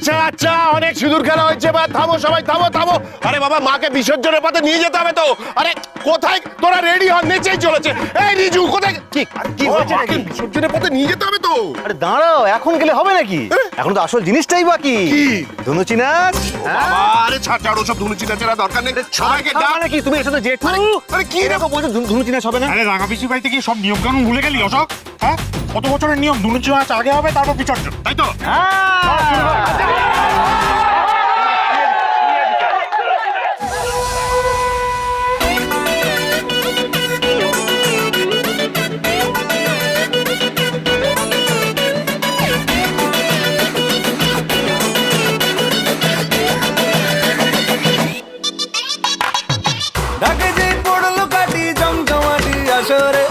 আচ্ছা আচ্ছা, অনেক সিঁদুর খেলা হয়েছে, বা থামো সবাই, থামো থামো। আরে বাবা, মাকে বিসর্জনের পথে নিয়ে যেতে হবে তো। আরে কোথায় তোরা রেডি হন, নেচেই চলেছে। এই রিজু কোথায়? কি হয়েছে নাকি? বিসর্জনের পথে নিয়ে যেতে হবে তো। আরে দাঁড়াও, এখন গেলে হবে নাকি? এখন তো আসল জিনিসটাই বাকি। কি? ধনুচি নাচ। বাবা, আরে ছাড় ওসব ধনুচি নাচের দরকার নেই, সবাইকে ডাক। মানে কি তুমি এর সাথে জেঠু? আরে কি রে, বলছো ধনুচি নাচ হবে না? আরে রাঙা পিসি বাড়িতে কি সব নিয়ম কানুন ভুলে গেলি অশোক? হ্যাঁ, কত বছরের নিয়ম, ধনুচি নাচ আগে হবে তারপর বিসর্জন, তাই তো? ঢাকে যে পড়লো কাটি জমজমাটি আসরে,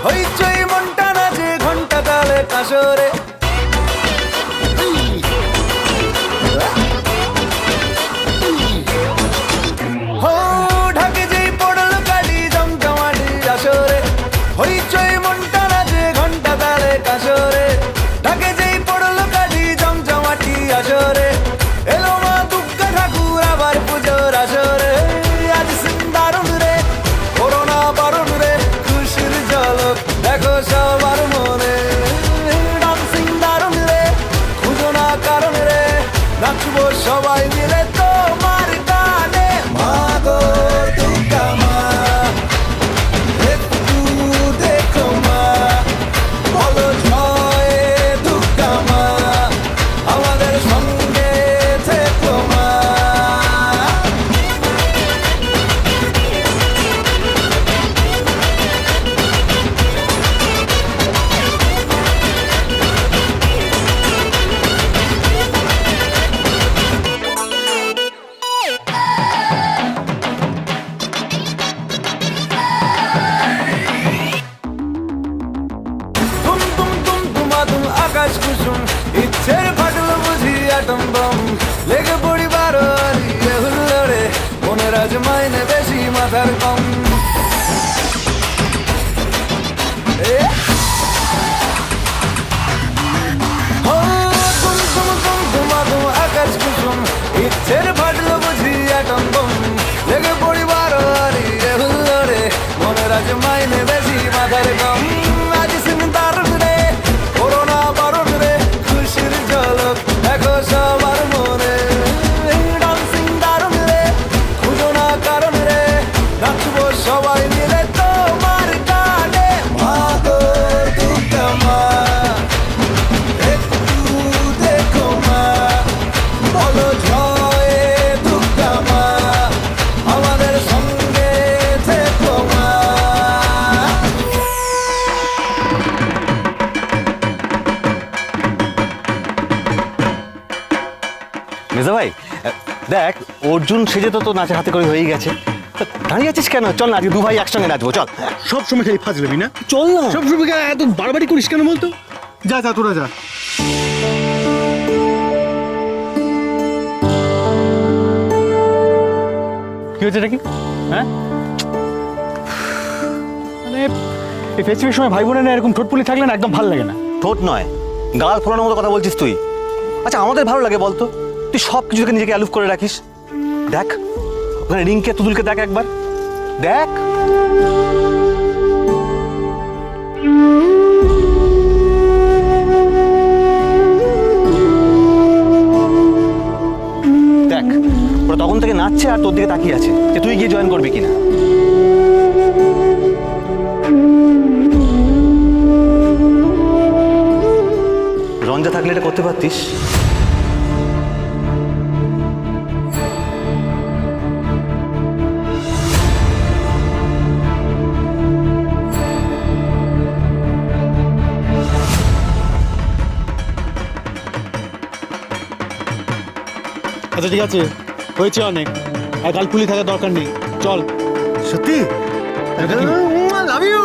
হইচই মনটা নাচে ঘন্টা কালে কাসরে। হো ঢাকে যে পড়লো কাটি জমজমাটি আসরে, হইচই মনটা নাচে ঘন্টা কালে কাসরে। ঢাকে যেই পড়লো কাটি জমজমাটি আসরে, এলো মা দুর্গা ঠাকুর আবার পুজোর আসরে। আজ দারুণ রে, করোনা বারণ রে, খুশির ঝলক দেখো সবার মনে। ডান্সিং দারুণ রে, খুঁজো না কারণ রে, নাচবো সবাই মিলে তোমার গানে। মা গো দুর্গা মা, একটু দেখো মা, বলো জয় দুর্গা মা, আমাদের সঙ্গে থেকো মা। তুম তুম তুম তুমাতুম আকাশ কুসুম, ইচ্ছের ফাটল বুঝি আটম বম। লেগে পড়ি বারোয়ারি হুল্লোড়ে, মনের আজ মাইনে বেশি মাথার কম। এ? ও, তুম তুম তুম তুমাতুম আকাশ কুসুম, ইচ্ছের ফাটল বুঝি আটম বম। লেগে পড়ি বারোয়ারি হুল্লোড়ে, মনের আজ মাইনে বেশি মাথার কম। আজ দারুণ রে, করোনা বারণ রে, খুশির ঝলক দেখো সবার মনে। ডান্সিং দারুণ রে, খুঁজো না কারণ রে, নাচবো সবাই মিলে তোমার গানে। মা গো দুর্গা মা, একটু দেখো মা, বলো জয় দুর্গা মা, আমাদের সঙ্গে থেকো মা। মেজা ভাই, দেখ অর্জুন সেজে তো নাচে হাতে করে হয়ে গেছে। তা দাঁড়িয়ে আছিস কেন? চল না, আজকে দু ভাই একসঙ্গে নাচবো, চল। সব সময় খালি ফাজলামি না? চল না। সব সময় এত বাড়াবাড়ি করিস কেন বলতো? যা যা তোরা যা। কি হচ্ছে নাকি? হ্যাঁ, মানে এই ফেস্টিভের সময় ভাই বোনের এরকম ঠোঁটপুলি থাকলে না একদম ভালো লাগে না। ঠোঁট নয়, গাল ফোলানোর মতো কথা বলছিস তুই। আচ্ছা, আমাদের ভালো লাগে বলতো? তুই সব কিছু থেকে নিজেকে অ্যালুফ করে রাখিস। দেখ ওখানে রিংকে তুদুলকে দেখ একবার, দেখ। দেখ ওরা তখন থেকে নাচছে আর তোর দিকে তাকিয়ে আছে যে তুই গিয়ে জয়েন করবি কিনা। রঞ্জা থাকলে এটা করতে পারতিস। আচ্ছা ঠিক আছে, হয়েছে অনেক, আর গালফুলি থাকার দরকার নেই, চল। সত্যি লাভ ইউ।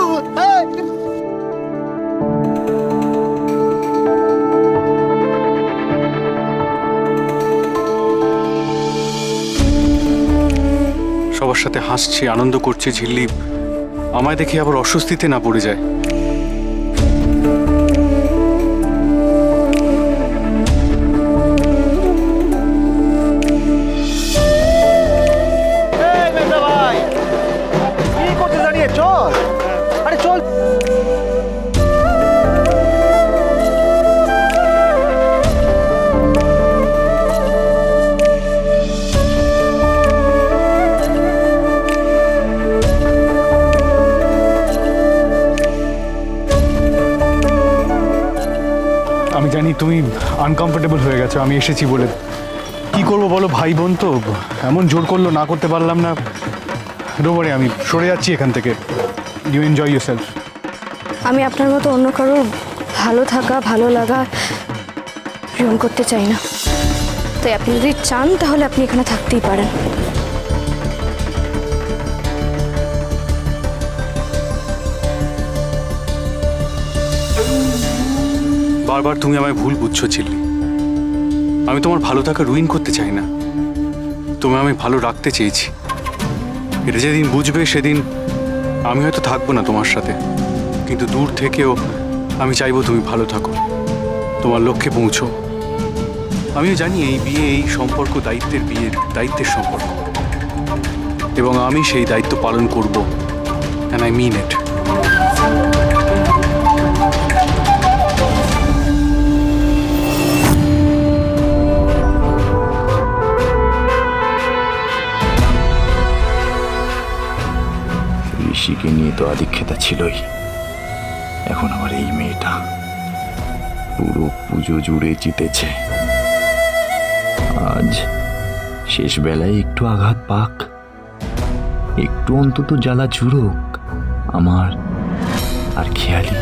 সবার সাথে হাসছি, আনন্দ করছি, ঝিল্লি আমায় দেখে আবার অস্বস্তিতে না পড়ে যায়। আমি জানি তুমি আনকমফোর্টেবল হয়ে গেছো আমি এসেছি বলে। কি করবো বলো, ভাই বোন তো এমন জোর করলো, না করতে পারলাম না। ডোবরে আমি সরে যাচ্ছি এখান থেকে। You enjoy yourself. আমি আপনার মতো অন্য কারোর ভালো থাকা ভালো লাগা প্রেরণ করতে চাই না, তাই আপনি যদি চান তাহলে আপনি এখানে থাকতেই পারেন। বারবার তুমি আমায় ভুল বুঝছো ঝিল্লি। আমি তোমার ভালো থাকা রুইন করতে চাই না, তুমি আমি ভালো রাখতে চেয়েছি। এটা যেদিন বুঝবে সেদিন আমি হয়তো থাকবো না তোমার সাথে, কিন্তু দূর থেকেও আমি চাইবো তুমি ভালো থাকো, তোমার লক্ষ্যে পৌঁছো। আমিও জানি এই বিয়ে, এই সম্পর্ক দায়িত্বের সম্পর্ক, এবং আমি সেই দায়িত্ব পালন করব, অ্যান্ড আই মিন ইট। ঋষিকে নিয়ে তো আদিক্ষেতা ছিলই, এখন আবার এই মেয়েটা পুরো পুজো জুড়ে জিতেছে। আজ শেষ বেলায় একটু আঘাত পাক, একটু অন্তত জ্বালা জুড়ুক আমার আর খেয়ালি।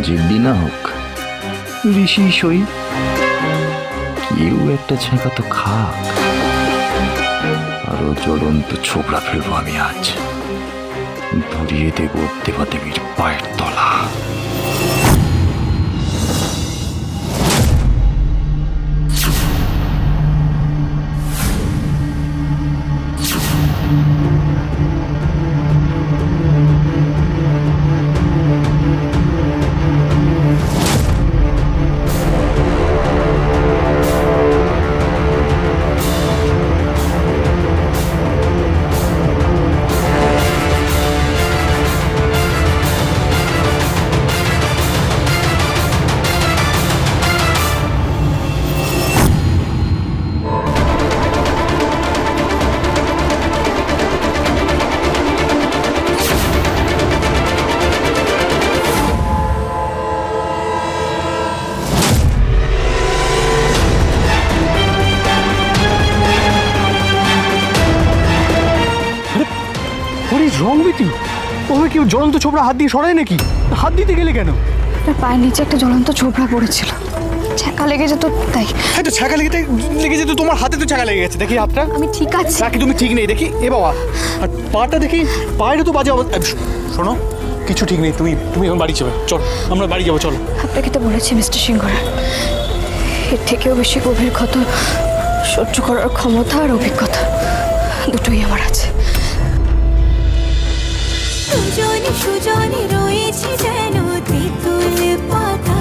জিদ্দি না হোক, ঋষি সই, কেউ একটা ছেঁকা তো খাক। আরো জ্বলন্ত ছোবড়া ফেলবো আমি আজ, ধরিয়ে দেব দেবাদেবীর পায়ের তলা। Wrong with you? ওভাবে কেউ জ্বলন্ত ছোবড়া হাত দিয়ে সরায় নাকি? হাত দিতে গেলে কেন? আপনার পায়ের নিচে একটা জ্বলন্ত ছোবড়া পড়েছিল, ছ্যাঁকা লেগে যেত তাই। হ্যাঁ তো ছ্যাঁকা লেগে যেত, তোমার হাতে তো ছ্যাঁকা লেগে গেছে, দেখি হাতটা। আমি ঠিক আছি। নাকি তুমি ঠিক নেই দেখি? এ বাবা, আর পাটা দেখি, পায়েরও তো বাজে অবস্থা। শোনো, কিছু ঠিক নেই, তুমি এখন বাড়ি যাবে। চল আমরা বাড়ি যাবো, চলো। আপনাকে তো বলেছি মিস্টার সিংহরা, এর থেকেও বেশি গভীর ক্ষত সহ্য করার ক্ষমতা আর অভিজ্ঞতা দুটোই আমার আছে। সুজনে সুজনে রয়েছে যেন তেঁতুল পাতা।